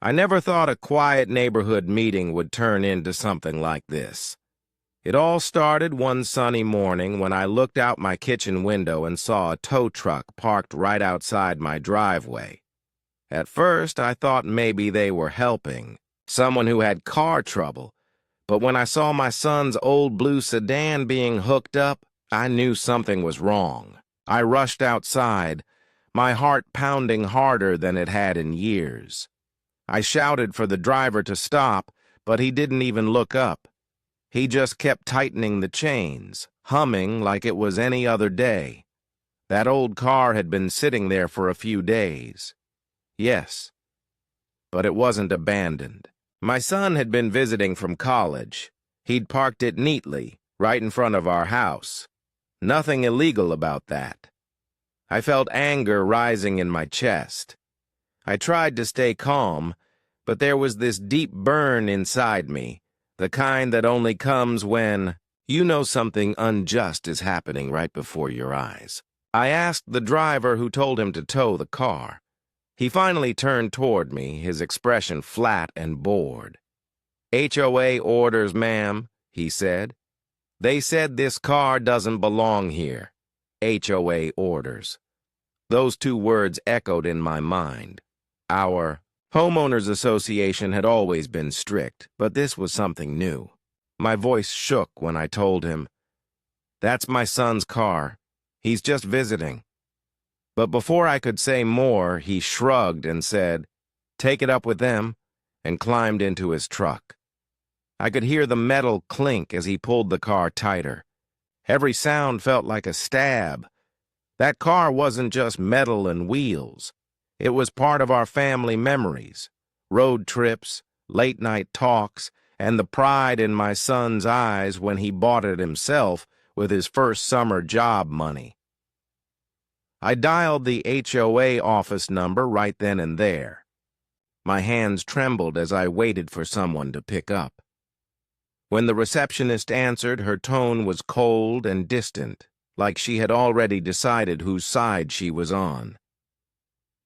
I never thought a quiet neighborhood meeting would turn into something like this. It all started one sunny morning when I looked out my kitchen window and saw a tow truck parked right outside my driveway. At first, I thought maybe they were helping someone who had car trouble, but when I saw my son's old blue sedan being hooked up, I knew something was wrong. I rushed outside, my heart pounding harder than it had in years. I shouted for the driver to stop, but he didn't even look up. He just kept tightening the chains, humming like it was any other day. That old car had been sitting there for a few days. Yes, but it wasn't abandoned. My son had been visiting from college. He'd parked it neatly, right in front of our house. Nothing illegal about that. I felt anger rising in my chest. I tried to stay calm, but there was this deep burn inside me, the kind that only comes when you know something unjust is happening right before your eyes. I asked the driver who told him to tow the car. He finally turned toward me, his expression flat and bored. "HOA orders, ma'am," he said. "They said this car doesn't belong here. HOA orders." Those two words echoed in my mind. Our homeowners association had always been strict, but this was something new. My voice shook when I told him, "That's my son's car. He's just visiting." But before I could say more, he shrugged and said, "Take it up with them," and climbed into his truck. I could hear the metal clink as he pulled the car tighter. Every sound felt like a stab. That car wasn't just metal and wheels. It was part of our family memories, road trips, late-night talks, and the pride in my son's eyes when he bought it himself with his first summer job money. I dialed the HOA office number right then and there. My hands trembled as I waited for someone to pick up. When the receptionist answered, her tone was cold and distant, like she had already decided whose side she was on.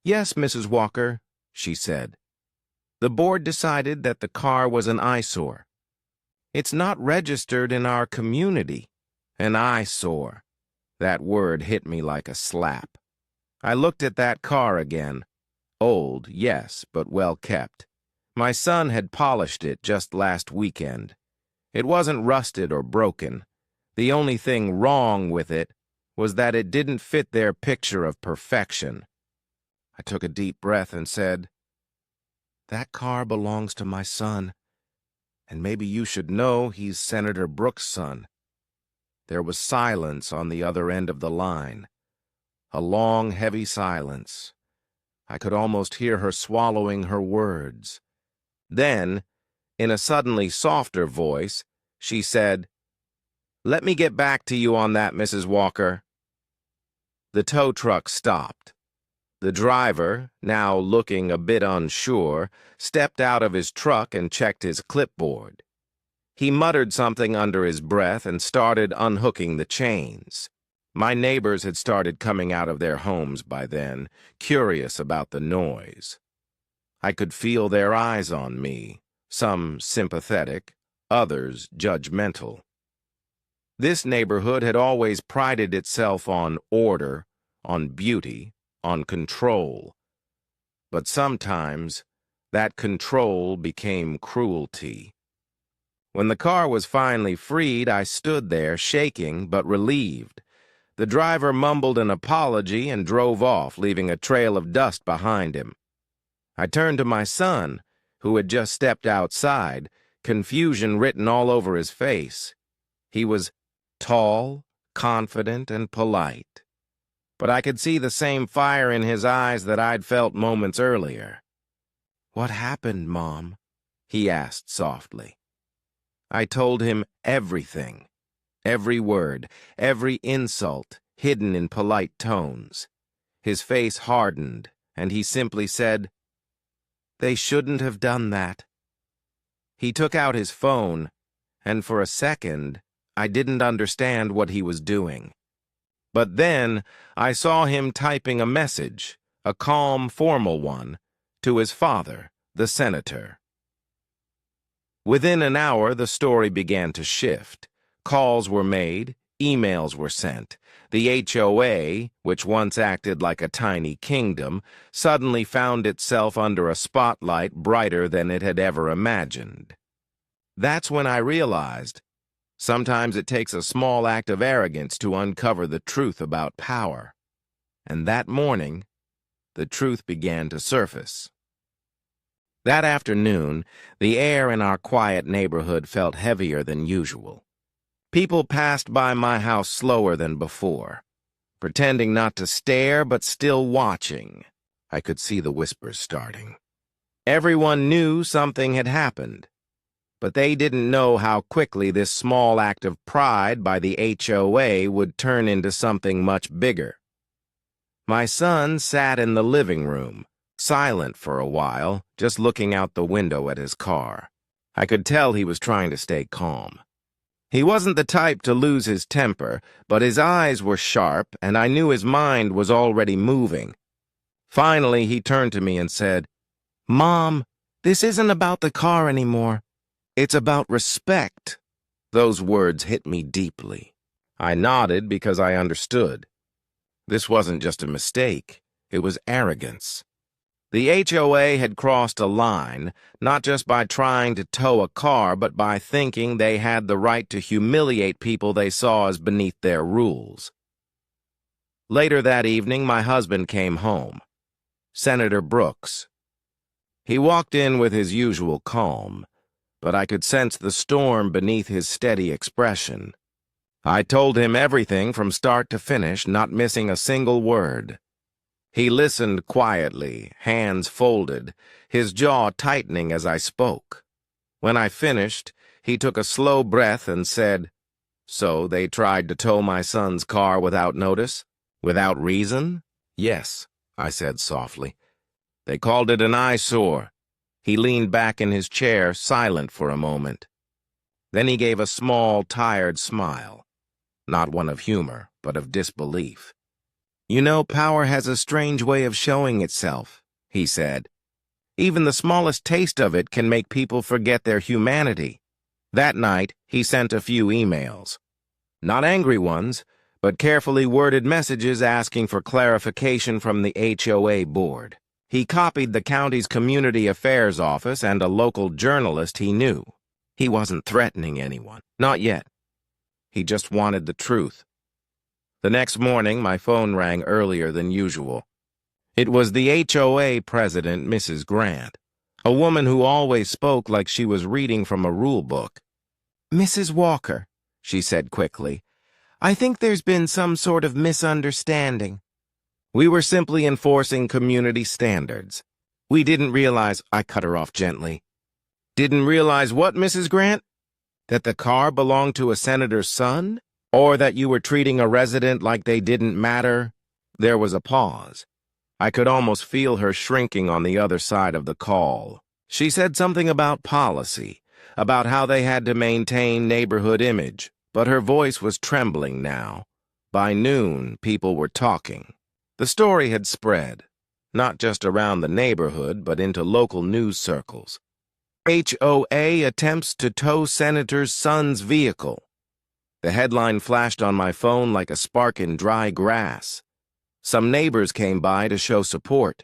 "Yes, Mrs. Walker," she said. "The board decided that the car was an eyesore. It's not registered in our community." An eyesore. That word hit me like a slap. I looked at that car again. Old, yes, but well kept. My son had polished it just last weekend. It wasn't rusted or broken. The only thing wrong with it was that it didn't fit their picture of perfection. I took a deep breath and said, "That car belongs to my son, and maybe you should know he's Senator Brooks' son." There was silence on the other end of the line. A long, heavy silence. I could almost hear her swallowing her words. Then, in a suddenly softer voice, she said, "Let me get back to you on that, Mrs. Walker." The tow truck stopped. The driver, now looking a bit unsure, stepped out of his truck and checked his clipboard. He muttered something under his breath and started unhooking the chains. My neighbors had started coming out of their homes by then, curious about the noise. I could feel their eyes on me, some sympathetic, others judgmental. This neighborhood had always prided itself on order, on beauty, on control. But sometimes that control became cruelty. When the car was finally freed, I stood there, shaking but relieved. The driver mumbled an apology and drove off, leaving a trail of dust behind him. I turned to my son, who had just stepped outside, confusion written all over his face. He was tall, confident, and polite. But I could see the same fire in his eyes that I'd felt moments earlier. "What happened, Mom?" he asked softly. I told him everything, every word, every insult, hidden in polite tones. His face hardened, and he simply said, "They shouldn't have done that." He took out his phone, and for a second, I didn't understand what he was doing. But then I saw him typing a message, a calm, formal one, to his father, the senator. Within an hour, the story began to shift. Calls were made, emails were sent. The HOA, which once acted like a tiny kingdom, suddenly found itself under a spotlight brighter than it had ever imagined. That's when I realized sometimes it takes a small act of arrogance to uncover the truth about power. And that morning, the truth began to surface. That afternoon, the air in our quiet neighborhood felt heavier than usual. People passed by my house slower than before, pretending not to stare but still watching. I could see the whispers starting. Everyone knew something had happened, but they didn't know how quickly this small act of pride by the HOA would turn into something much bigger. My son sat in the living room, silent for a while, just looking out the window at his car. I could tell he was trying to stay calm. He wasn't the type to lose his temper, but his eyes were sharp, and I knew his mind was already moving. Finally, he turned to me and said, "Mom, this isn't about the car anymore. It's about respect." Those words hit me deeply. I nodded because I understood. This wasn't just a mistake. It was arrogance. The HOA had crossed a line, not just by trying to tow a car, but by thinking they had the right to humiliate people they saw as beneath their rules. Later that evening, my husband came home. Senator Brooks. He walked in with his usual calm, but I could sense the storm beneath his steady expression. I told him everything from start to finish, not missing a single word. He listened quietly, hands folded, his jaw tightening as I spoke. When I finished, he took a slow breath and said, "So they tried to tow my son's car without notice? Without reason?" "Yes," I said softly. "They called it an eyesore." He leaned back in his chair, silent for a moment. Then he gave a small, tired smile. Not one of humor, but of disbelief. "You know, power has a strange way of showing itself," he said. "Even the smallest taste of it can make people forget their humanity." That night, he sent a few emails. Not angry ones, but carefully worded messages asking for clarification from the HOA board. He copied the county's community affairs office and a local journalist he knew. He wasn't threatening anyone. Not yet. He just wanted the truth. The next morning, my phone rang earlier than usual. It was the HOA president, Mrs. Grant, a woman who always spoke like she was reading from a rule book. "Mrs. Walker," she said quickly, "I think there's been some sort of misunderstanding. We were simply enforcing community standards. We didn't realize—" I cut her off gently. "Didn't realize what, Mrs. Grant? That the car belonged to a senator's son? Or that you were treating a resident like they didn't matter?" There was a pause. I could almost feel her shrinking on the other side of the call. She said something about policy, about how they had to maintain neighborhood image, but her voice was trembling now. By noon, people were talking. The story had spread, not just around the neighborhood, but into local news circles. HOA attempts to tow senator's son's vehicle. The headline flashed on my phone like a spark in dry grass. Some neighbors came by to show support.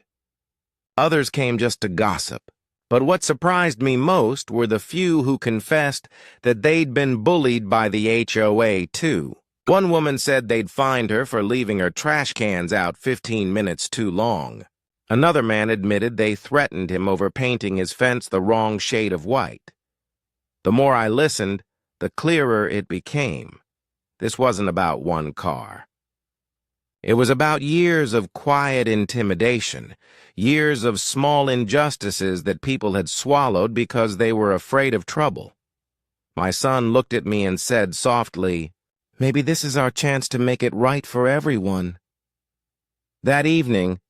Others came just to gossip. But what surprised me most were the few who confessed that they'd been bullied by the HOA, too. One woman said they'd fined her for leaving her trash cans out 15 minutes too long. Another man admitted they threatened him over painting his fence the wrong shade of white. The more I listened, the clearer it became. This wasn't about one car. It was about years of quiet intimidation, years of small injustices that people had swallowed because they were afraid of trouble. My son looked at me and said softly, "Maybe this is our chance to make it right for everyone." That evening,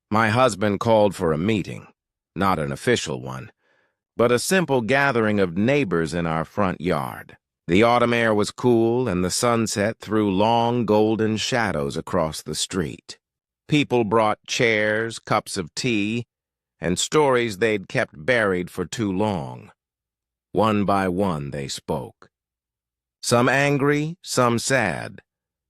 my husband called for a meeting, not an official one, but a simple gathering of neighbors in our front yard. The autumn air was cool, and the sunset threw long golden shadows across the street. People brought chairs, cups of tea, and stories they'd kept buried for too long. One by one they spoke. Some angry, some sad,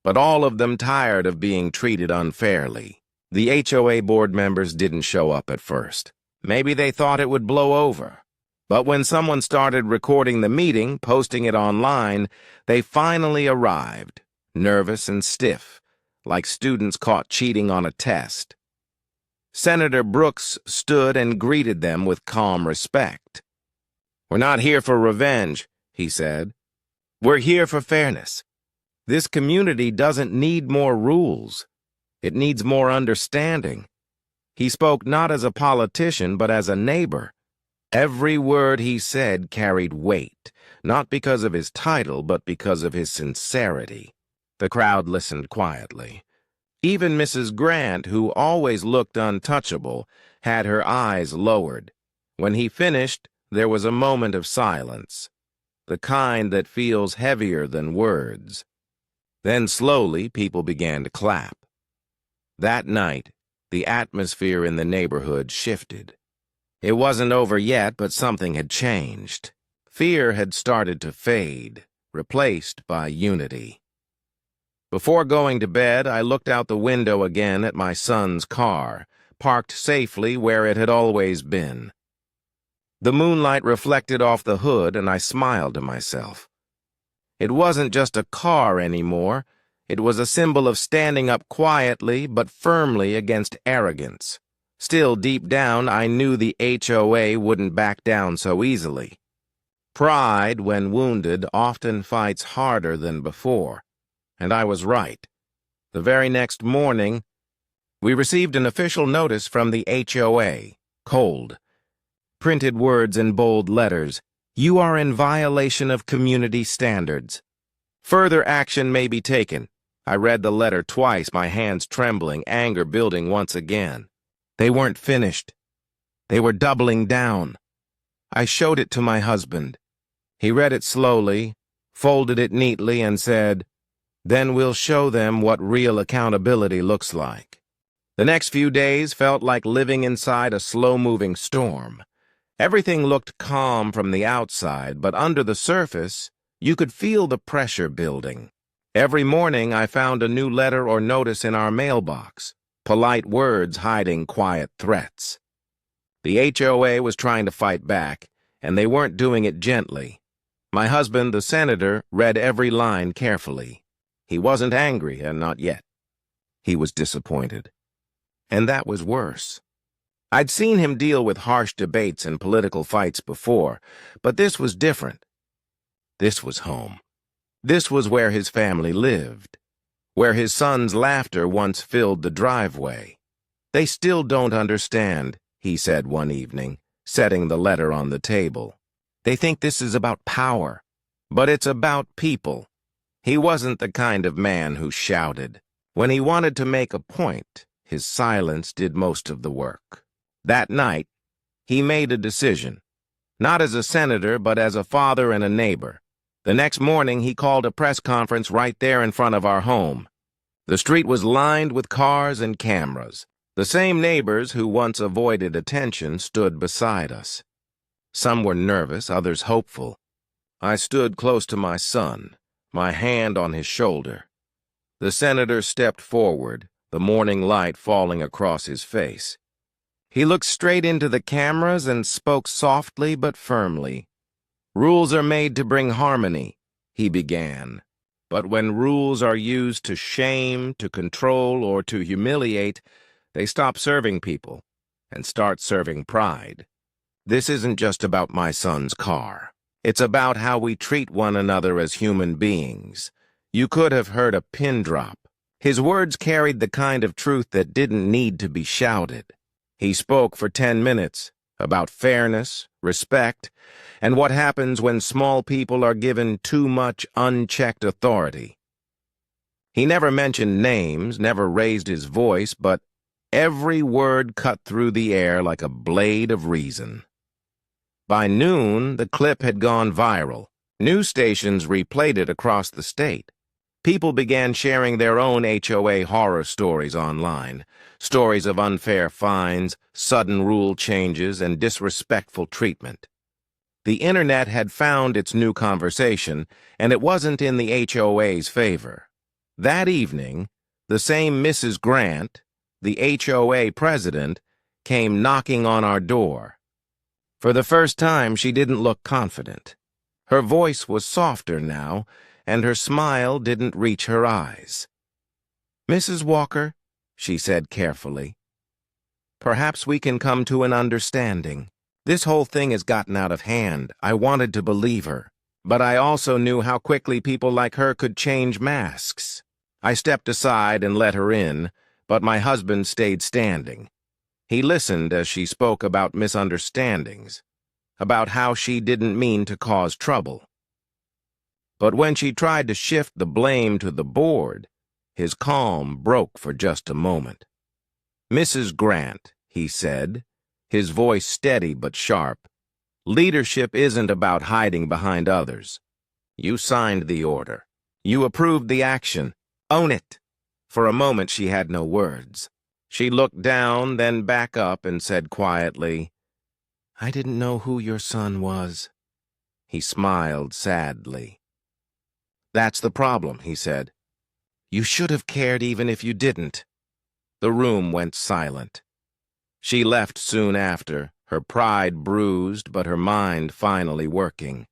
but all of them tired of being treated unfairly. The HOA board members didn't show up at first. Maybe they thought it would blow over. But when someone started recording the meeting, posting it online, they finally arrived, nervous and stiff, like students caught cheating on a test. Senator Brooks stood and greeted them with calm respect. "We're not here for revenge," he said. "We're here for fairness. This community doesn't need more rules. It needs more understanding." He spoke not as a politician, but as a neighbor. Every word he said carried weight, not because of his title, but because of his sincerity. The crowd listened quietly. Even Mrs. Grant, who always looked untouchable, had her eyes lowered. When he finished, there was a moment of silence, the kind that feels heavier than words. Then slowly, people began to clap. That night, the atmosphere in the neighborhood shifted. It wasn't over yet, but something had changed. Fear had started to fade, replaced by unity. Before going to bed, I looked out the window again at my son's car, parked safely where it had always been. The moonlight reflected off the hood, and I smiled to myself. It wasn't just a car anymore. It was a symbol of standing up quietly but firmly against arrogance. Still, deep down, I knew the HOA wouldn't back down so easily. Pride, when wounded, often fights harder than before. And I was right. The very next morning, we received an official notice from the HOA, cold. Printed words in bold letters, "You are in violation of community standards. Further action may be taken." I read the letter twice, my hands trembling, anger building once again. They weren't finished. They were doubling down. I showed it to my husband. He read it slowly, folded it neatly, and said, "Then we'll show them what real accountability looks like." The next few days felt like living inside a slow-moving storm. Everything looked calm from the outside, but under the surface, you could feel the pressure building. Every morning I found a new letter or notice in our mailbox, polite words hiding quiet threats. The HOA was trying to fight back, and they weren't doing it gently. My husband, the senator, read every line carefully. He wasn't angry, and not yet. He was disappointed. And that was worse. I'd seen him deal with harsh debates and political fights before, but this was different. This was home. This was where his family lived, where his son's laughter once filled the driveway. "They still don't understand," he said one evening, setting the letter on the table. "They think this is about power, but it's about people." He wasn't the kind of man who shouted. When he wanted to make a point, his silence did most of the work. That night, he made a decision, not as a senator, but as a father and a neighbor. The next morning, he called a press conference right there in front of our home. The street was lined with cars and cameras. The same neighbors who once avoided attention stood beside us. Some were nervous, others hopeful. I stood close to my son, my hand on his shoulder. The senator stepped forward, the morning light falling across his face. He looked straight into the cameras and spoke softly but firmly. "Rules are made to bring harmony," he began. "But when rules are used to shame, to control, or to humiliate, they stop serving people and start serving pride. This isn't just about my son's car. It's about how we treat one another as human beings." You could have heard a pin drop. His words carried the kind of truth that didn't need to be shouted. He spoke for 10 minutes about fairness, respect, and what happens when small people are given too much unchecked authority. He never mentioned names, never raised his voice, but every word cut through the air like a blade of reason. By noon, the clip had gone viral. News stations replayed it across the state. People began sharing their own HOA horror stories online, stories of unfair fines, sudden rule changes, and disrespectful treatment. The internet had found its new conversation, and it wasn't in the HOA's favor. That evening, the same Mrs. Grant, the HOA president, came knocking on our door. For the first time, she didn't look confident. Her voice was softer now, and her smile didn't reach her eyes. "Mrs. Walker," she said carefully, "perhaps we can come to an understanding. This whole thing has gotten out of hand." I wanted to believe her, but I also knew how quickly people like her could change masks. I stepped aside and let her in, but my husband stayed standing. He listened as she spoke about misunderstandings, about how she didn't mean to cause trouble. But when she tried to shift the blame to the board, his calm broke for just a moment. "Mrs. Grant," he said, his voice steady but sharp, "leadership isn't about hiding behind others. You signed the order. You approved the action. Own it." For a moment she had no words. She looked down, then back up and said quietly, "I didn't know who your son was." He smiled sadly. "That's the problem," he said. "You should have cared even if you didn't." The room went silent. She left soon after, her pride bruised but her mind finally working.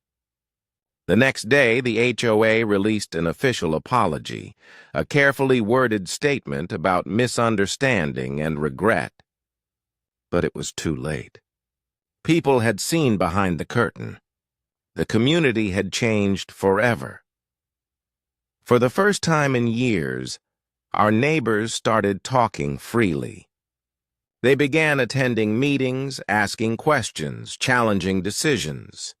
The next day, the HOA released an official apology, a carefully worded statement about misunderstanding and regret. But it was too late. People had seen behind the curtain. The community had changed forever. For the first time in years, our neighbors started talking freely. They began attending meetings, asking questions, challenging decisions.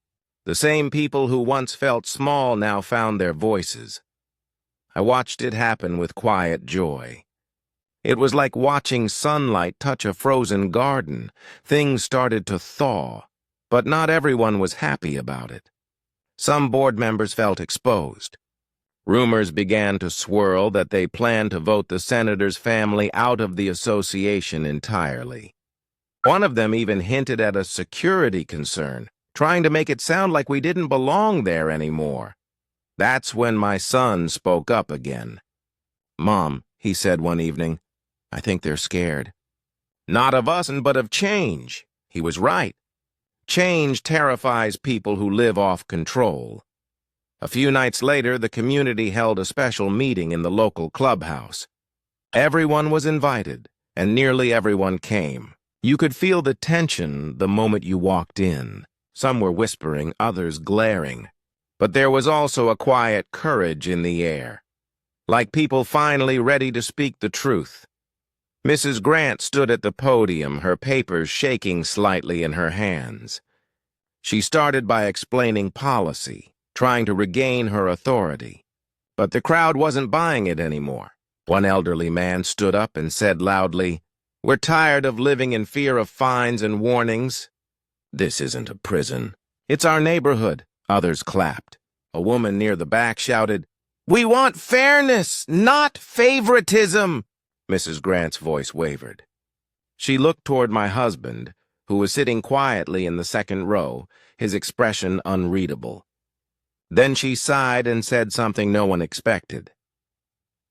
The same people who once felt small now found their voices. I watched it happen with quiet joy. It was like watching sunlight touch a frozen garden. Things started to thaw, but not everyone was happy about it. Some board members felt exposed. Rumors began to swirl that they planned to vote the senator's family out of the association entirely. One of them even hinted at a security concern, trying to make it sound like we didn't belong there anymore. That's when my son spoke up again. "Mom," he said one evening, "I think they're scared." "Not of us, but of change." He was right. Change terrifies people who live off control. A few nights later, the community held a special meeting in the local clubhouse. Everyone was invited, and nearly everyone came. You could feel the tension the moment you walked in. Some were whispering, others glaring. But there was also a quiet courage in the air, like people finally ready to speak the truth. Mrs. Grant stood at the podium, her papers shaking slightly in her hands. She started by explaining policy, trying to regain her authority. But the crowd wasn't buying it anymore. One elderly man stood up and said loudly, "We're tired of living in fear of fines and warnings. This isn't a prison. It's our neighborhood." Others clapped. A woman near the back shouted, "We want fairness, not favoritism." Mrs. Grant's voice wavered. She looked toward my husband, who was sitting quietly in the second row, his expression unreadable. Then she sighed and said something no one expected.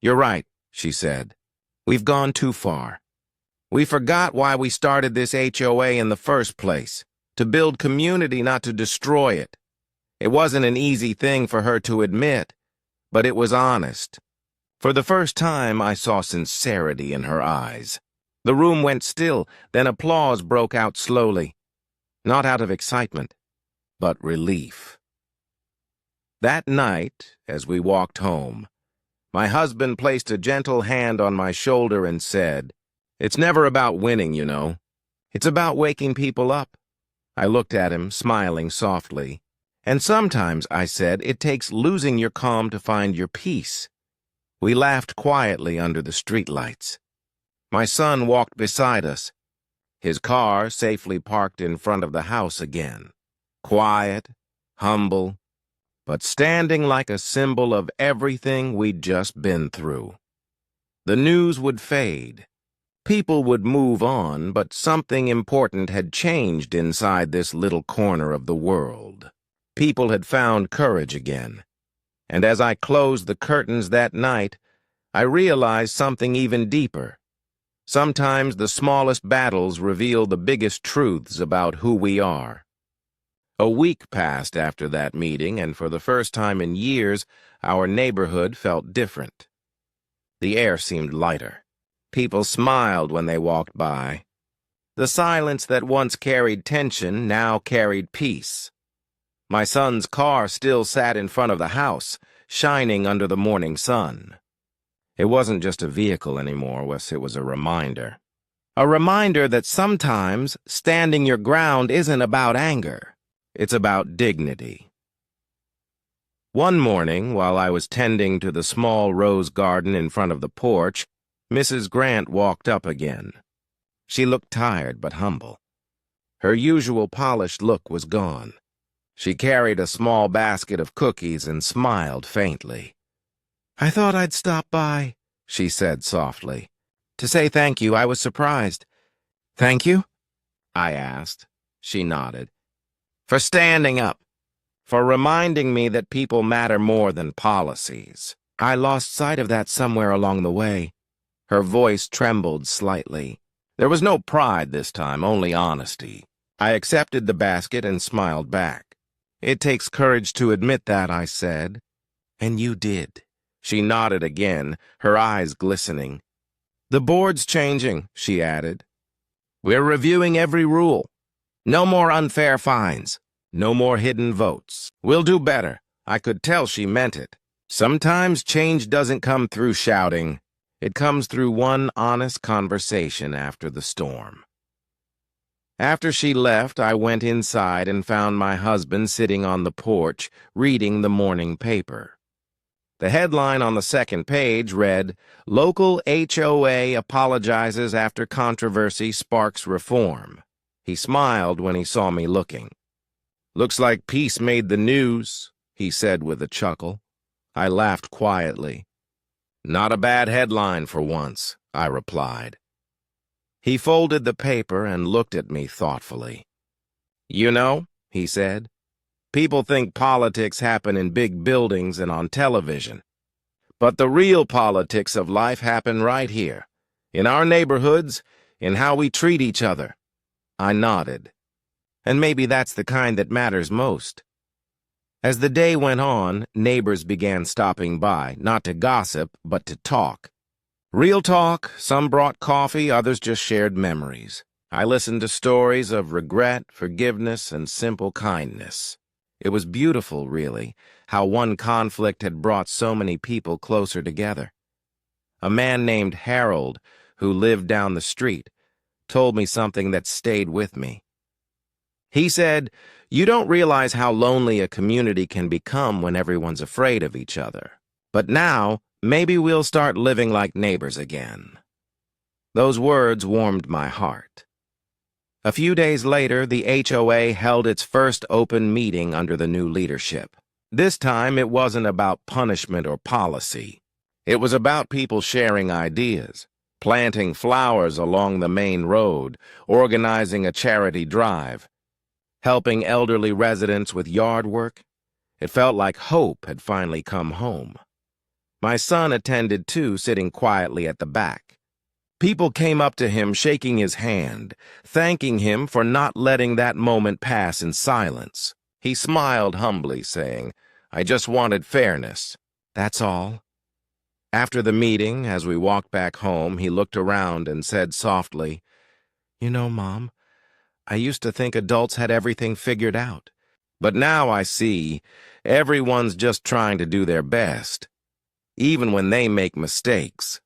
"You're right," she said. "We've gone too far. We forgot why we started this HOA in the first place, to build community, not to destroy it." It wasn't an easy thing for her to admit, but it was honest. For the first time, I saw sincerity in her eyes. The room went still, then applause broke out slowly, not out of excitement, but relief. That night, as we walked home, my husband placed a gentle hand on my shoulder and said, "It's never about winning, you know. It's about waking people up." I looked at him, smiling softly. "And sometimes," I said, "it takes losing your calm to find your peace." We laughed quietly under the streetlights. My son walked beside us, his car safely parked in front of the house again. Quiet, humble, but standing like a symbol of everything we'd just been through. The news would fade. People would move on, but something important had changed inside this little corner of the world. People had found courage again. And as I closed the curtains that night, I realized something even deeper. Sometimes the smallest battles reveal the biggest truths about who we are. A week passed after that meeting, and for the first time in years, our neighborhood felt different. The air seemed lighter. People smiled when they walked by. The silence that once carried tension now carried peace. My son's car still sat in front of the house, shining under the morning sun. It wasn't just a vehicle anymore, it was a reminder. A reminder that sometimes standing your ground isn't about anger. It's about dignity. One morning, while I was tending to the small rose garden in front of the porch, Mrs. Grant walked up again. She looked tired but humble. Her usual polished look was gone. She carried a small basket of cookies and smiled faintly. "I thought I'd stop by," she said softly. "To say thank you. I was surprised." "Thank you?" I asked. She nodded. "For standing up. For reminding me that people matter more than policies. I lost sight of that somewhere along the way." Her voice trembled slightly. There was no pride this time, only honesty. I accepted the basket and smiled back. "It takes courage to admit that," I said. "And you did." She nodded again, her eyes glistening. "The board's changing," she added. "We're reviewing every rule. No more unfair fines. No more hidden votes. We'll do better." I could tell she meant it. Sometimes change doesn't come through shouting. It comes through one honest conversation after the storm. After she left, I went inside and found my husband sitting on the porch, reading the morning paper. The headline on the second page read, "Local HOA apologizes after controversy sparks reform." He smiled when he saw me looking. "Looks like peace made the news," he said with a chuckle. I laughed quietly. "Not a bad headline for once," I replied. He folded the paper and looked at me thoughtfully. "You know," he said, "people think politics happen in big buildings and on television. But the real politics of life happen right here, in our neighborhoods, in how we treat each other." I nodded. And maybe that's the kind that matters most. As the day went on, neighbors began stopping by, not to gossip, but to talk. Real talk. Some brought coffee, others just shared memories. I listened to stories of regret, forgiveness, and simple kindness. It was beautiful, really, how one conflict had brought so many people closer together. A man named Harold, who lived down the street, told me something that stayed with me. He said, "You don't realize how lonely a community can become when everyone's afraid of each other. But now, maybe we'll start living like neighbors again." Those words warmed my heart. A few days later, the HOA held its first open meeting under the new leadership. This time, it wasn't about punishment or policy. It was about people sharing ideas, planting flowers along the main road, organizing a charity drive, helping elderly residents with yard work. It felt like hope had finally come home. My son attended too, sitting quietly at the back. People came up to him, shaking his hand, thanking him for not letting that moment pass in silence. He smiled humbly, saying, "I just wanted fairness. That's all." After the meeting, as we walked back home, he looked around and said softly, "You know, Mom, I used to think adults had everything figured out. But now I see everyone's just trying to do their best, even when they make mistakes."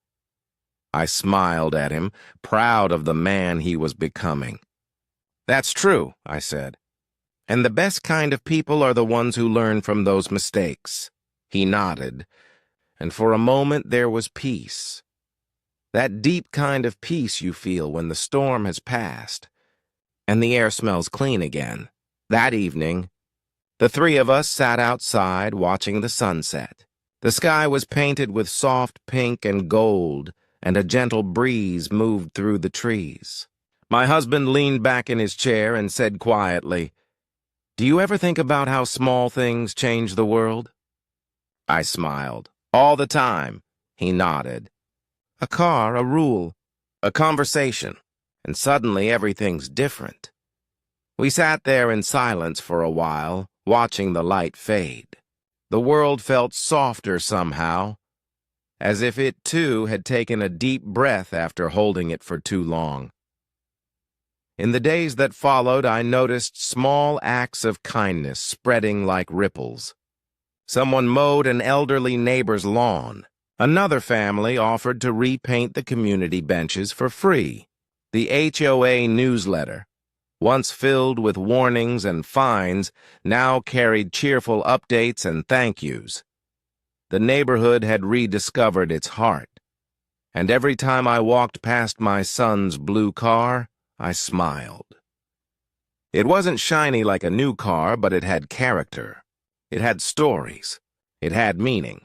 I smiled at him, proud of the man he was becoming. "That's true," I said. "And the best kind of people are the ones who learn from those mistakes." He nodded, and for a moment there was peace. That deep kind of peace you feel when the storm has passed, and the air smells clean again. That evening, The three of us sat outside watching the sunset. The sky was painted with soft pink and gold, and a gentle breeze moved through the trees. My husband leaned back in his chair and said quietly, "Do you ever think about how small things change the world?" I smiled. "All the time." He nodded. "A car, a rule, a conversation, and suddenly everything's different." We sat there in silence for a while, watching the light fade. The world felt softer somehow, as if it too had taken a deep breath after holding it for too long. In the days that followed, I noticed small acts of kindness spreading like ripples. Someone mowed an elderly neighbor's lawn. Another family offered to repaint the community benches for free. The HOA newsletter, once filled with warnings and fines, now carried cheerful updates and thank yous. The neighborhood had rediscovered its heart, and every time I walked past my son's blue car, I smiled. It wasn't shiny like a new car, but it had character. It had stories. It had meaning.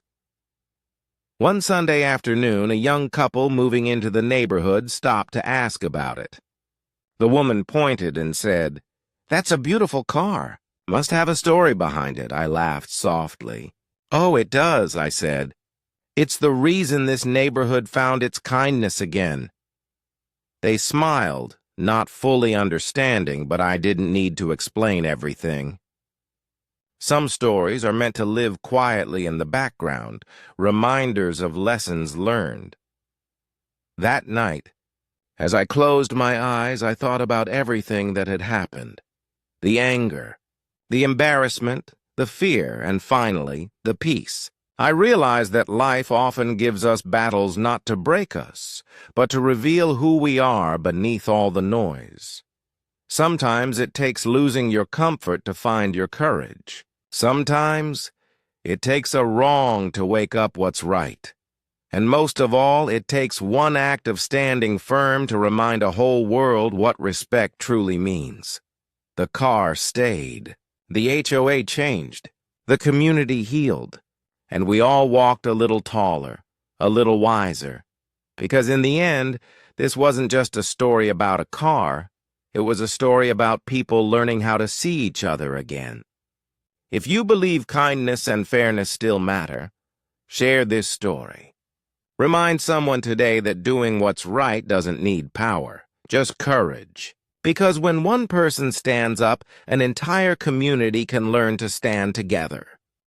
One Sunday afternoon, a young couple moving into the neighborhood stopped to ask about it. The woman pointed and said, "That's a beautiful car. Must have a story behind it." I laughed softly. "Oh, it does," I said. "It's the reason this neighborhood found its kindness again." They smiled, not fully understanding, but I didn't need to explain everything. Some stories are meant to live quietly in the background, reminders of lessons learned. That night, as I closed my eyes, I thought about everything that had happened. The anger, the embarrassment, the fear, and finally, the peace. I realized that life often gives us battles not to break us, but to reveal who we are beneath all the noise. Sometimes it takes losing your comfort to find your courage. Sometimes it takes a wrong to wake up what's right. And most of all, it takes one act of standing firm to remind a whole world what respect truly means. The car stayed. The HOA changed. The community healed. And we all walked a little taller, a little wiser. Because in the end, this wasn't just a story about a car. It was a story about people learning how to see each other again. If you believe kindness and fairness still matter, share this story. Remind someone today that doing what's right doesn't need power, just courage. Because when one person stands up, an entire community can learn to stand together.